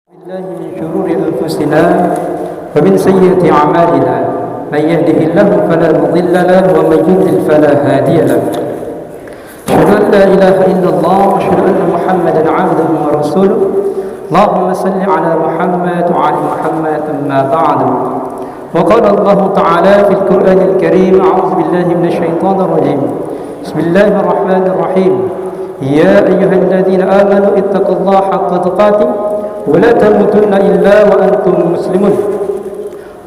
بالله من شرور أنفسنا ومن سيئة أعمالنا من يهده الله فلا مضل له ومن يضلل فلا هادي له أشهد أن لا إله إلا الله وأشهد أن محمدا عبده ورسوله اللهم صل على محمد وعلى محمد أما بعد وقال الله تعالى في القرآن الكريم أعوذ بالله من الشيطان الرجيم بسم الله الرحمن الرحيم يا أيها الذين آمنوا اتقوا الله حق تقاته ولا تموتن إلا وأنتم مسلمون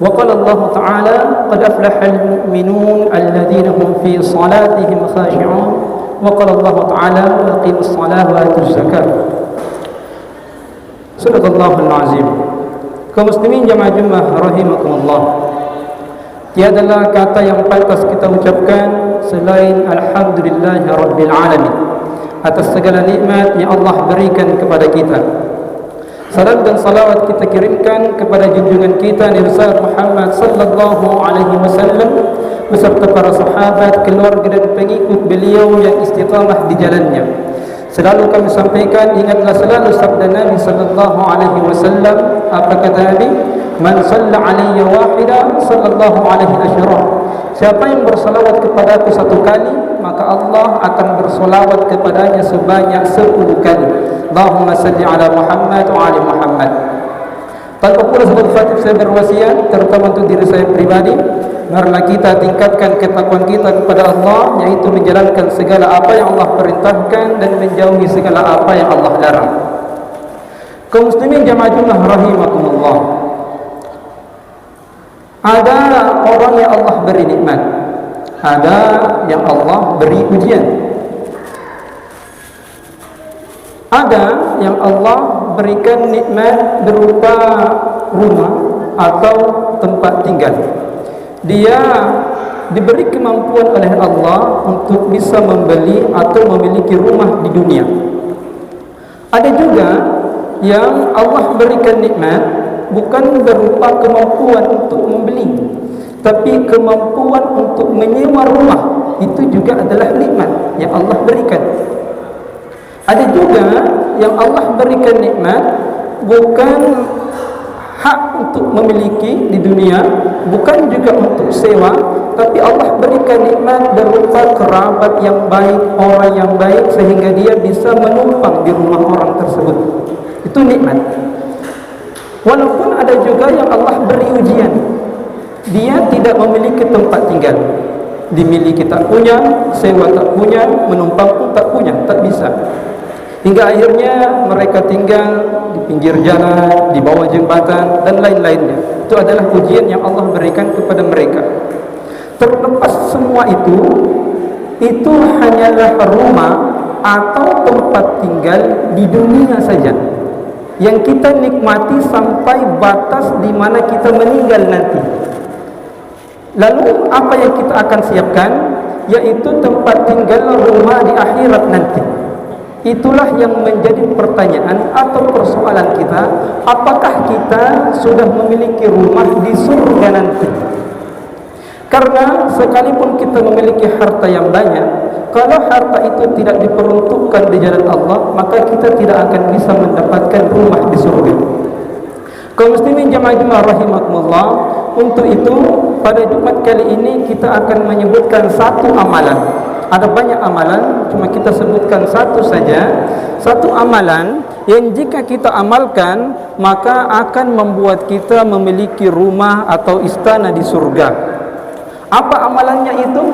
وقال الله تعالى قد أفلح المؤمنون الذين هم في صلاتهم خاشعون وقال الله تعالى أقيموا الصلاة وآتوا الزكاة صدق الله العظيم. Kaum muslimin jamaah Jumat rahimakumullah, tiadalah kata yang pantas kita ucapkan selain alhamdulillahi rabbil alamin atas segala nikmat yang Allah berikan kepada kita. Salam dan salawat kita kirimkan kepada junjungan kita Nabi besar Muhammad sallallahu alaihi wasallam beserta para sahabat, keluarga dan pengikut beliau yang istiqamah di jalannya. Selalu kami sampaikan, ingatlah selalu sabda Nabi sallallahu alaihi wasallam. Apa kata Nabi? Man shalla alayya wahida sallallahu alaihi asyara. Siapa yang bersalawat kepadaku satu kali, maka Allah akan bersalawat kepadanya sebanyak 10 kali. Allahumma salli ala Muhammad wa ali Muhammad. Tanpa pula sebelum khatib saya berwasiat, terutama untuk diri saya pribadi, marilah kita tingkatkan ketakwaan kita kepada Allah, yaitu menjalankan segala apa yang Allah perintahkan dan menjauhi segala apa yang Allah larang. Kaum muslimin jamaah Jumat rahimakumullah, ada orang yang Allah beri nikmat, ada yang Allah beri ujian. Ada yang Allah berikan nikmat berupa rumah atau tempat tinggal. Dia diberi kemampuan oleh Allah untuk bisa membeli atau memiliki rumah di dunia. Ada juga yang Allah berikan nikmat bukan berupa kemampuan untuk membeli, tapi kemampuan untuk menyewa rumah. Itu juga adalah nikmat yang Allah berikan. Ada juga yang Allah berikan nikmat bukan hak untuk memiliki di dunia, bukan juga untuk sewa, tapi Allah berikan nikmat berupa kerabat yang baik, orang yang baik, sehingga dia bisa menumpang di rumah orang tersebut. Itu nikmat. Walaupun ada juga yang Allah beri ujian, dia tidak memiliki tempat tinggal, dimiliki tak punya, sewa tak punya, menumpang pun tak punya, tak bisa. Hingga akhirnya mereka tinggal di pinggir jalan, di bawah jembatan dan lain-lainnya. Itu adalah ujian yang Allah berikan kepada mereka. Terlepas semua itu hanyalah rumah atau tempat tinggal di dunia saja yang kita nikmati sampai batas di mana kita meninggal nanti. Lalu apa yang kita akan siapkan? Yaitu tempat tinggal rumah di akhirat nanti. Itulah yang menjadi pertanyaan atau persoalan kita, apakah kita sudah memiliki rumah di surga nanti? Karena sekalipun kita memiliki harta yang banyak, kalau harta itu tidak diperuntukkan di jalan Allah, maka kita tidak akan bisa mendapatkan rumah di surga. Kaum muslimin jamaah Jumat rahimakumullah, untuk itu pada Jumat kali ini kita akan menyebutkan satu amalan. Ada banyak amalan, cuma kita sebutkan satu saja. Satu amalan yang jika kita amalkan, maka akan membuat kita memiliki rumah atau istana di surga. Apa amalannya itu?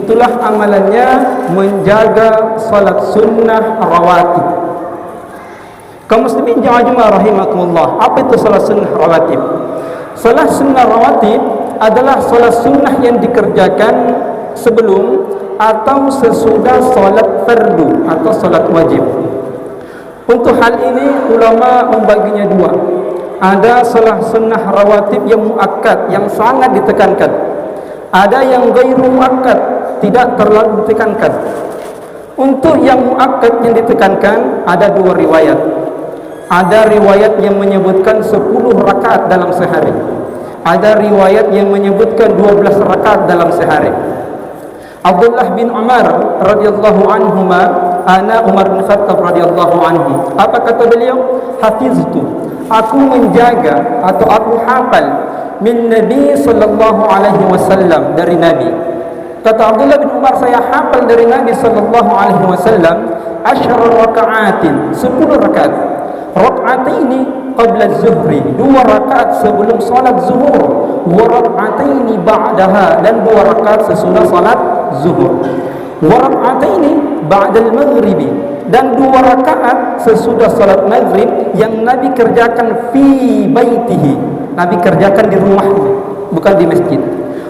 Itulah amalannya menjaga salat sunnah rawatib. Kaum muslimin jamaah Jumat rahimakumullah, apa itu salat sunnah rawatib? Salat sunnah rawatib adalah salat sunnah yang dikerjakan sebelum atau sesudah solat fardu atau solat wajib. Untuk hal ini ulama membaginya dua. Ada solat sunnah rawatib yang muakkad, yang sangat ditekankan. Ada yang ghairu muakkad, tidak terlalu ditekankan. Untuk yang muakkad yang ditekankan ada dua riwayat. Ada riwayat yang menyebutkan 10 rakaat dalam sehari. Ada riwayat yang menyebutkan 12 rakaat dalam sehari. Abdullah bin Umar radhiyallahu anhuma, ana Umar bin Khattab radhiyallahu anhu. Apa kata beliau? Hafiztu aku menjaga atau aku hafal min Nabi sallallahu alaihi wasallam, dari Nabi. Kata Abdullah bin Umar, saya hafal dari Nabi sallallahu alaihi wasallam 10 raka'atin, 10 rakaat. Raka'ataini qabla zuhri, 2 rakaat sebelum salat zuhur, wa raka'ataini ba'daha, dan 2 rakaat sesudah salat zuhur, wa raka'ataini ba'dal maghribi, dan 2 rakaat sesudah salat maghrib yang Nabi kerjakan fi baitihi, Nabi kerjakan di rumahnya, bukan di masjid.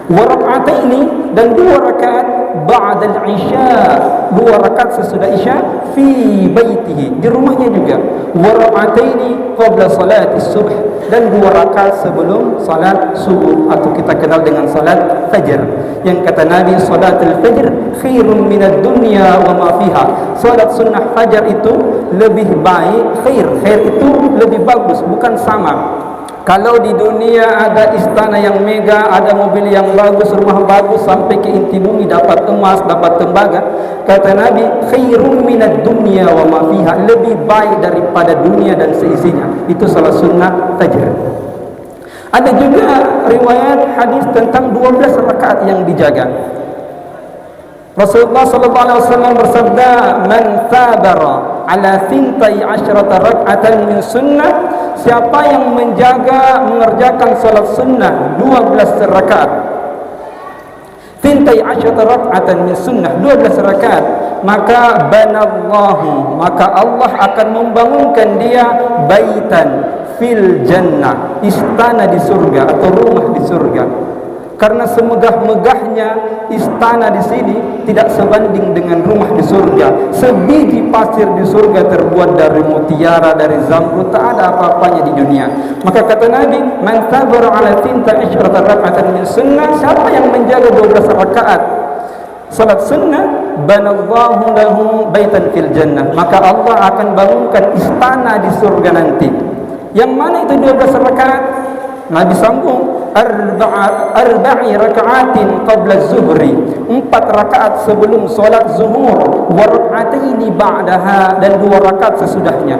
Wa raka'ataini, dan 2 rakaat ba'dal isya, 2 rakaat sesudah isya fi baitihi, di rumahnya juga. Wa raka'ataini qabla salati subh, dan 2 rakaat sebelum salat subuh atau kita kenal dengan salat fajar. Yang kata Nabi, salatul fajr khairun minad dunya wa ma fiha. Salat sunnah fajar itu lebih baik, khair itu lebih bagus, bukan sama. Kalau di dunia ada istana yang mega, ada mobil yang bagus, rumah bagus, sampai ke inti bumi dapat emas, dapat tembaga, kata Nabi, khairum minad dunya wa ma fiha, lebih baik daripada dunia dan seisinya. Itu salat sunnah fajr. Ada juga riwayat hadis tentang 12 rakaat yang dijaga. Rasulullah sallallahu alaihi wasallam bersabda, "Man sabara ala 12 rak'atan min sunnah," siapa yang mengerjakan salat sunnah 12 rakaat. 12 rak'atan min sunnah, 12 rakaat, maka banallahu, maka Allah akan membangunkan dia baitan fil jannah, istana di surga atau rumah di surga. Karena semegah-megahnya istana di sini tidak sebanding dengan rumah di surga. Sebiji pasir di surga terbuat dari mutiara, dari zamrud, tak ada apa-apanya di dunia. Maka kata Nabi, man sabara ala 12 raka'atan min sunnah, siapa yang menjaga 12 rakaat salat sunnah, banallahu lahu baitan fil jannah, maka Allah akan bangunkan istana di surga nanti. Yang mana itu 12 rakaat? Nabi sambung, arba'i raka'atin qabla zuhri, 4 rakaat sebelum solat zuhur, wa raka'ataini ba'daha, dan 2 rakaat sesudahnya,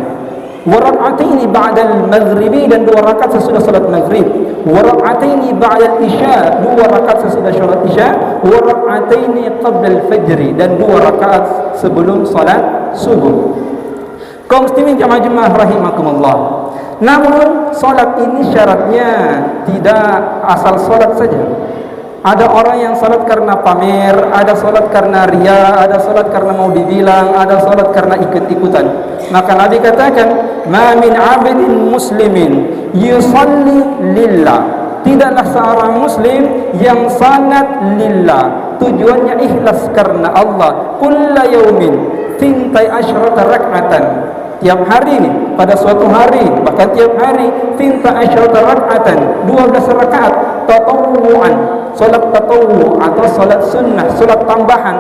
wa raka'ataini ba'dal maghribi, dan 2 rakaat sesudah solat maghrib, wa raka'ataini ba'dal isya, 2 rakaat sesudah solat isya, wa raka'ataini qabla al-fajri, dan 2 rakaat sebelum solat subuh. Kaum muslimin jamaah rahimakumullah, namun solat ini syaratnya tidak asal solat saja. Ada orang yang solat karena pamer, ada solat karena ria, ada solat karena mau dibilang, ada solat karena ikut-ikutan. Maka Nabi katakan, ma min abidin muslimin yusalli lillah, tidaklah seorang muslim yang salat lillah, tujuannya ikhlas karena Allah, kulla yaumin 12 rak'atan, tiap hari, pada suatu hari, bahkan tiap hari, 12 rak'atan, 12 rakaat tatawu'an, salat tatawwu' atau salat sunnah, salat tambahan,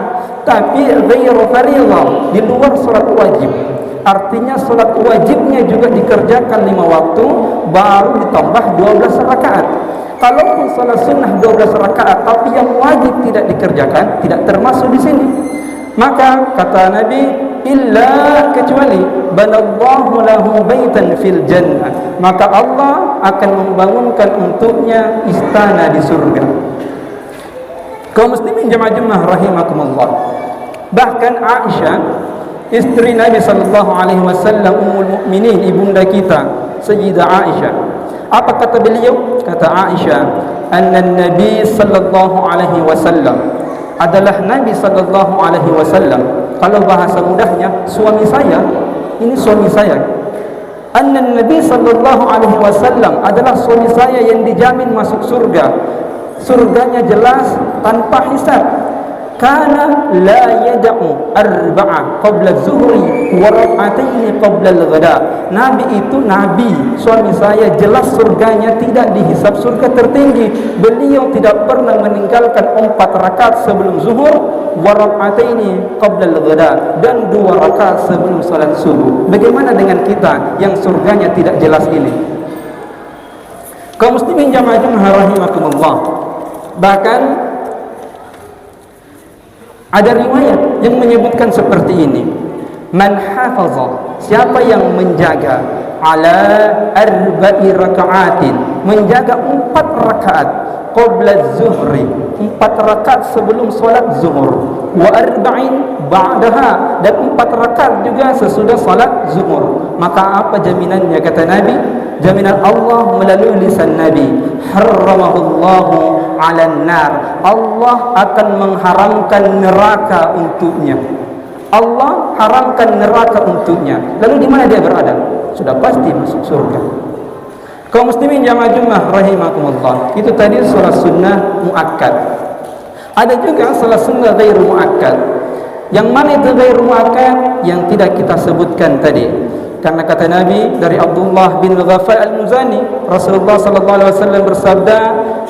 tapi ghairu fardhah, di luar salat wajib. Artinya salat wajibnya juga dikerjakan 5 waktu, baru ditambah 12 rakaat. Kalaupun salat sunnah 12 rakaat tapi yang wajib tidak dikerjakan, tidak termasuk di sini. Maka kata Nabi, illa, kecuali banallahu lahu baitan fil jannah, maka Allah akan membangunkan untuknya istana di surga. Kaum muslimin jemaah rahimakumullah, bahkan Aisyah, istri Nabi sallallahu alaihi wasallam, ummul mukminin, ibunda kita Sayyidah Aisyah, apa kata beliau? Kata Aisyah, anna Nabi sallallahu alaihi wasallam adalah Nabi sallallahu alaihi wasallam, kalau bahasa mudahnya suami saya, ini suami saya. Anna Nabi sallallahu alaihi wasallam adalah suami saya yang dijamin masuk surga. Surganya jelas tanpa hisab. Kana la yad'u arba'a qabla zuhri wa rak'ataini qabla al-ghada. Nabi itu, Nabi suami saya, jelas surganya tidak dihisab, surga tertinggi. Beliau tidak pernah meninggalkan 4 rakaat sebelum zuhur, wa rak'ataini qabla al-ghada, dan 2 rakaat sebelum salat subuh. Bagaimana dengan kita yang surganya tidak jelas ini? Kaum muslimin jamaah rahimakumullah, bahkan ada riwayat yang menyebutkan seperti ini, man hafaza, siapa yang menjaga ala arba'i raka'atin, menjaga 4 rakaat qabla zuhri, 4 rakaat sebelum solat zuhur, wa arba'in ba'daha, dan 4 rakaat juga sesudah solat zuhur. Maka apa jaminannya? Kata Nabi, jaminan Allah melalui lisan Nabi, harramahullahu 'alan nar, Allah akan mengharamkan neraka untuknya. Allah haramkan neraka untuknya. Lalu di mana dia berada? Sudah pasti masuk surga. Kaum muslimin jamaah Jumat rahimakumullah, itu tadi salat sunnah muakkad. Ada juga salat sunnah ghairu muakkad. Yang mana itu ghairu muakkad? Yang tidak kita sebutkan tadi. Karena kata Nabi dari Abdullah bin Ghafal al-Muzani, Rasulullah sallallahu alaihi wasallam bersabda,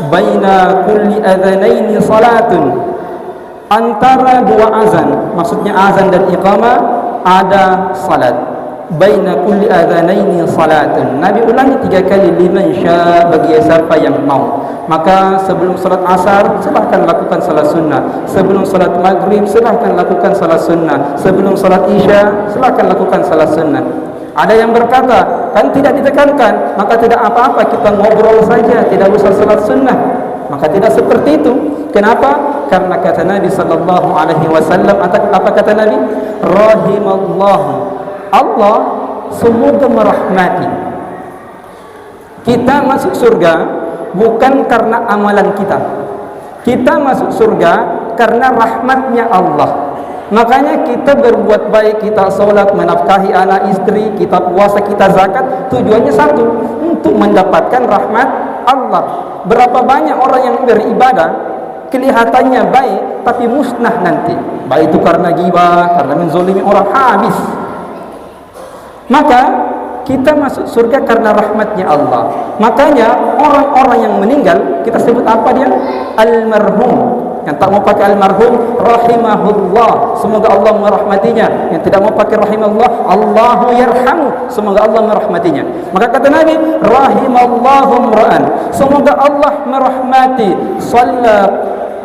"Baina kulli adzanaini salatun." Antara 2 azan, maksudnya azan dan iqamah, ada salat. Baina kulli adzanaini salatun. Nabi ulangi 3 kali, liman syaa, bagi siapa yang mau. Maka sebelum salat asar silahkan lakukan salat sunnah, sebelum salat maghrib silahkan lakukan salat sunnah, sebelum salat isya silahkan lakukan salat sunnah. Ada yang berkata, kan tidak ditekankan, maka tidak apa-apa kita ngobrol saja, tidak usah salat sunnah. Maka tidak seperti itu. Kenapa? Karena kata Nabi sallallahu alaihi wasallam, apa kata Nabi? Rahimallahu, Allah semoga merahmati. Kita masuk surga bukan karena amalan kita. Kita masuk surga karena rahmatnya Allah. Makanya kita berbuat baik, kita solat, menafkahi anak istri, kita puasa, kita zakat, tujuannya satu, untuk mendapatkan rahmat Allah. Berapa banyak orang yang beribadah kelihatannya baik tapi musnah nanti. Baik itu karena ghibah, karena menzolimi orang, habis. Maka kita masuk surga karena rahmatnya Allah. Makanya orang-orang yang meninggal kita sebut apa dia? Almarhum. Yang tak mau pakai almarhum, rahimahullah, semoga Allah merahmatinya. Yang tidak mau pakai rahimahullah, Allahu yarhamu, semoga Allah merahmatinya. Maka kata Nabi, rahimallahu imra'an, semoga Allah merahmati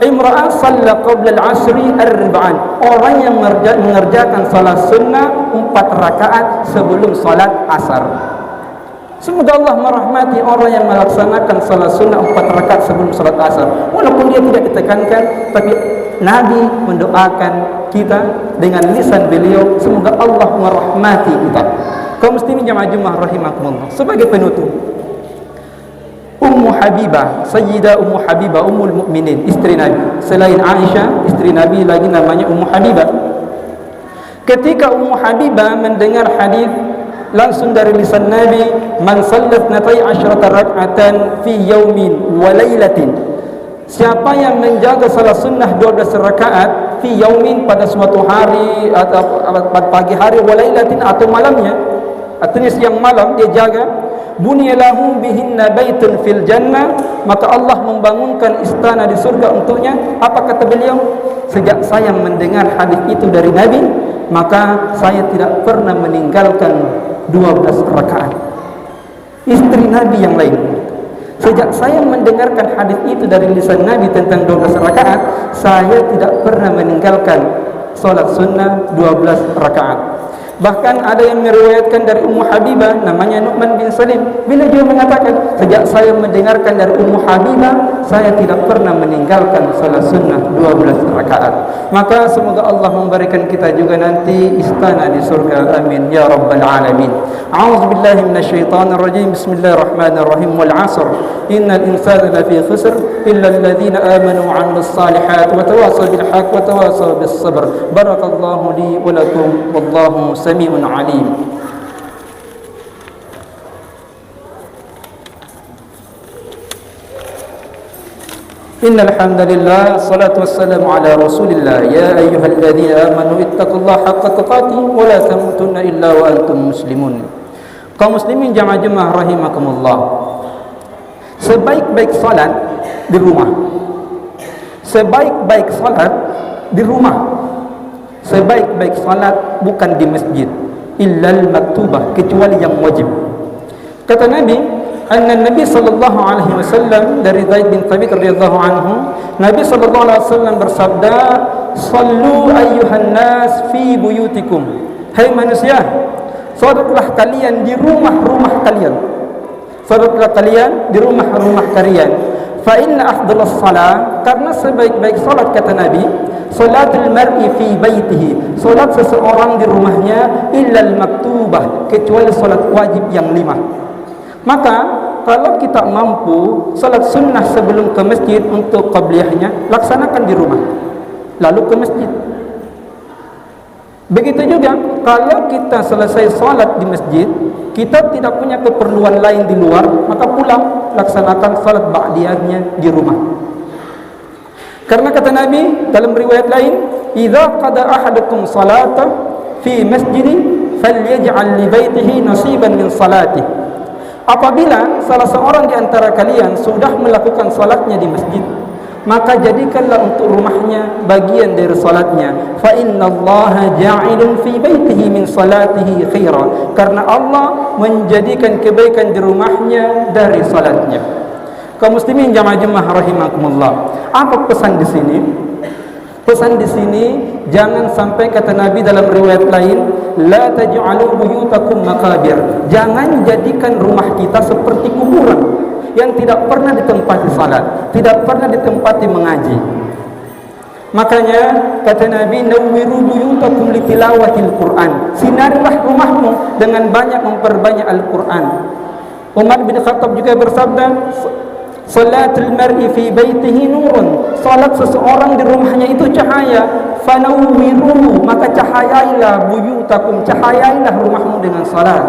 imra'an shalla qabla al-'asri arba'an, orang yang mengerjakan salat sunnah 4 rakaat sebelum salat asar. Semoga Allah merahmati orang yang melaksanakan salat sunnah 4 rakaat sebelum salat asar. Walaupun dia tidak ditekankan, tapi Nabi mendoakan kita dengan lisan beliau, semoga Allah merahmati kita. Kaum muslimin jamaah Jumat rahimakumullah, sebagai penutup, Ummu Habibah, Sayyidah Ummu Habibah, Ummul Mukminin, istri Nabi. Selain Aisyah, istri Nabi lagi namanya Ummu Habibah. Ketika Ummu Habibah mendengar hadis langsung dari lisan Nabi, man sallat 12 rak'atan fi yaumin wa lailatin, siapa yang menjaga salat sunnah 12 rakaat fi yaumin, pada suatu hari atau pagi hari, wa lailatin atau malamnya, artinya siang malam dia jaga, bunyalahu bihinna baitun fil jannah, maka Allah membangunkan istana di surga untuknya. Apa kata beliau? Sejak saya mendengar hadis itu dari Nabi, maka saya tidak pernah meninggalkan 12 rakaat. Istri Nabi yang lain, sejak saya mendengarkan hadis itu dari lisan Nabi tentang 12 rakaat, saya tidak pernah meninggalkan salat sunnah 12 rakaat. Bahkan ada yang meriwayatkan dari Ummu Habibah, namanya Nu'man bin Salim, bila dia mengatakan, sejak saya mendengarkan dari Ummu Habibah, saya tidak pernah meninggalkan salat sunnah 12 rakaat. Maka semoga Allah memberikan kita juga nanti istana di surga, amin ya rabbal alamin. A'udzu billahi minasyaitonir rajim. Bismillahirrahmanirrahim. Wal 'asr innal insana lafi khusr illa alladhina amanu wa 'amilus salihati wa tawassaw bil haqqi wa tawassaw bis sabr. Barakallahu li wa lakum, wallahu sami'un 'alim. Innal hamdalillah, salatu wassalamu ala Rasulillah. Ya ayyuhalladzina amanu ittaqullaha haqqa tuqatih wa la tamutunna illa wa antum muslimun. Kaum muslimin jamaah Jumat rahimakumullah, sebaik-baik salat di rumah. Sebaik-baik salat di rumah. Sebaik-baik salat bukan di masjid, illal maktubah, kecuali yang wajib. Kata Nabi, anna Nabi sallallahu alaihi wasallam, dari Zaid bin Thabit radhiyallahu anhu, Nabi sallallahu alaihi wasallam bersabda, "Shallu ayyuhan nas fi buyutikum." Hai manusia, Salatlah kalian di rumah-rumah kalian. Salatlah kalian di rumah-rumah kalian. Fa inna afdhalus salat, karena sebaik-baik salat kata Nabi, salatul mar'i fi baitihi, salat seseorang di rumahnya, illal maktubah, kecuali salat wajib yang 5. Maka kalau kita mampu salat sunnah sebelum ke masjid untuk qabliyahnya, laksanakan di rumah lalu ke masjid. Begitu juga kalau kita selesai salat di masjid, kita tidak punya keperluan lain di luar, maka pulang laksanakan salat ba'diyahnya di rumah. Karena kata Nabi dalam riwayat lain, idza qada ahadukum salata fi masjidi falyaj'al li baitihi nasiban min salatihi. Apabila salah seorang di antara kalian sudah melakukan salatnya di masjid, maka jadikanlah untuk rumahnya bagian dari salatnya. Fa innallaha ja'ilun fi baitihi min salatihi khaira, karena Allah menjadikan kebaikan di rumahnya dari salatnya. Kaum muslimin jamaah rahimakumullah, apa pesan di sini? Pesan di sini, jangan sampai kata Nabi dalam riwayat lain, la taj'alu buyutakum maqabir, jangan jadikan rumah kita seperti kuburan yang tidak pernah ditempati salat, tidak pernah ditempati mengaji. Makanya kata Nabi, nawwiru buyutakum litilawatil Quran, sinarilah rumahmu dengan banyak memperbanyak Al-Quran. Umar bin Khattab juga bersabda, salatul mar'i fi baitihi nurun, salat seseorang di rumahnya itu cahaya. Fanawwiru, maka cahayailah buyutakum, cahayailah rumahmu dengan salat.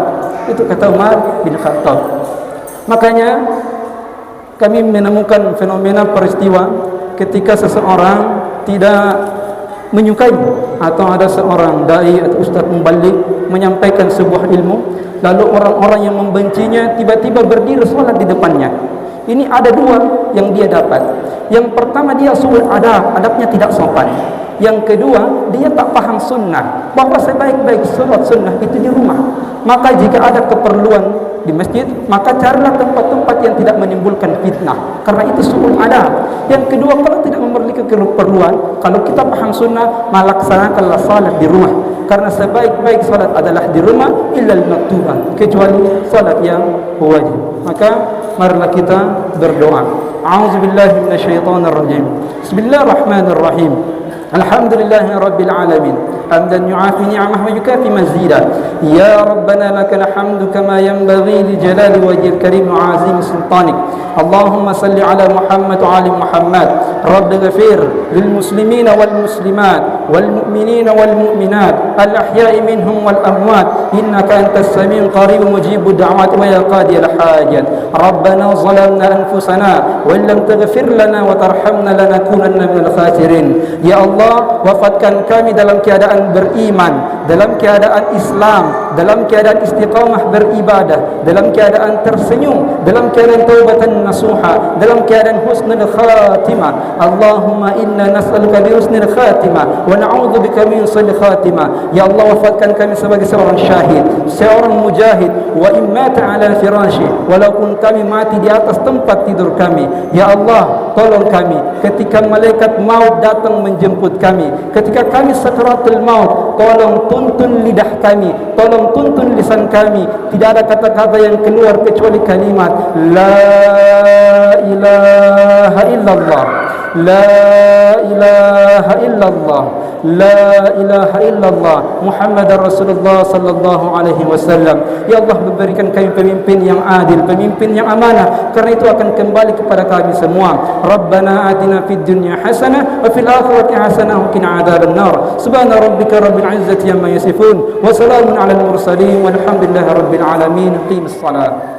Itu kata Umar bin Khattab. Makanya kami menemukan fenomena peristiwa ketika seseorang tidak menyukai atau ada seorang dai atau ustaz mubalik menyampaikan sebuah ilmu, lalu orang-orang yang membencinya tiba-tiba berdiri salat di depannya. Ini ada dua yang dia dapat. Yang pertama, dia suul adab, adabnya tidak sopan. Yang kedua, dia tak paham sunnah, bahawa sebaik-baik salat sunnah itu di rumah. Maka jika ada keperluan di masjid, maka carilah tempat-tempat yang tidak menimbulkan fitnah, karena itu suul adab. Yang kedua, kalau tidak memiliki keperluan, kalau kita paham sunnah, melaksanakanlah salat di rumah, karena sebaik-baik salat adalah di rumah, illal maktubah, kecuali salat yang wajib. Maka marilah kita berdoa. A'udzubillahi minasyaitonirrajim. Bismillahirrahmanirrahim. Alhamdulillahi rabbil alamin. Hamdan yu'afi ni'amah wa yukafi mazida. Ya Rabbana lakal hamdu kama yanbaghi li jalali wajhil karim wa 'azimi sultanik. Allahumma salli ala Muhammad wa ali Muhammad. Rabbi ghafir lil muslimina wal muslimat wal mu'minina wal mu'minat al ahya'i minhum wal amwat, innaka antas sami'ul qarib mujibud da'wat wa ya qadiyal hajat. Rabbana zalamna anfusana wa lam taghfir lana wa tarhamna lanakunanna minal khasirin. Ya Allah, wafatkan kami dalam keadaan beriman, dalam keadaan Islam, dalam keadaan istiqamah beribadah, dalam keadaan tersenyum, dalam keadaan taubatan nasuha, dalam keadaan husnul khatimah. Allahumma inna nas'aluka bi husnil khatimah wa na'udzubika min su'il khatimah. Ya Allah, wafatkan kami sebagai seorang syahid, seorang mujahid, wa immata ala firashi, walaupun kami mati di atas tempat tidur kami. Ya Allah, tolong kami ketika malaikat maut datang menjemput kami, ketika kami sakaratul maut, tolong tuntun lidah kami, tolong tuntun lisan kami, tidak ada kata-kata yang keluar kecuali kalimat la ilaha illallah, la ilaha illallah, la ilaha illallah, Muhammadar Rasulullah sallallahu alaihi wasallam. Ya Allah, berikan kami pemimpin yang adil, pemimpin yang amanah, karena itu akan kembali kepada kami semua. Rabbana atina fid dunya hasanah wa fil akhirati hasanah wa qina adzabannar. Subhana rabbika rabbil izzati amma yasifun wa salamun alal mursalin walhamdulillahi rabbil alamin. Qimis salat.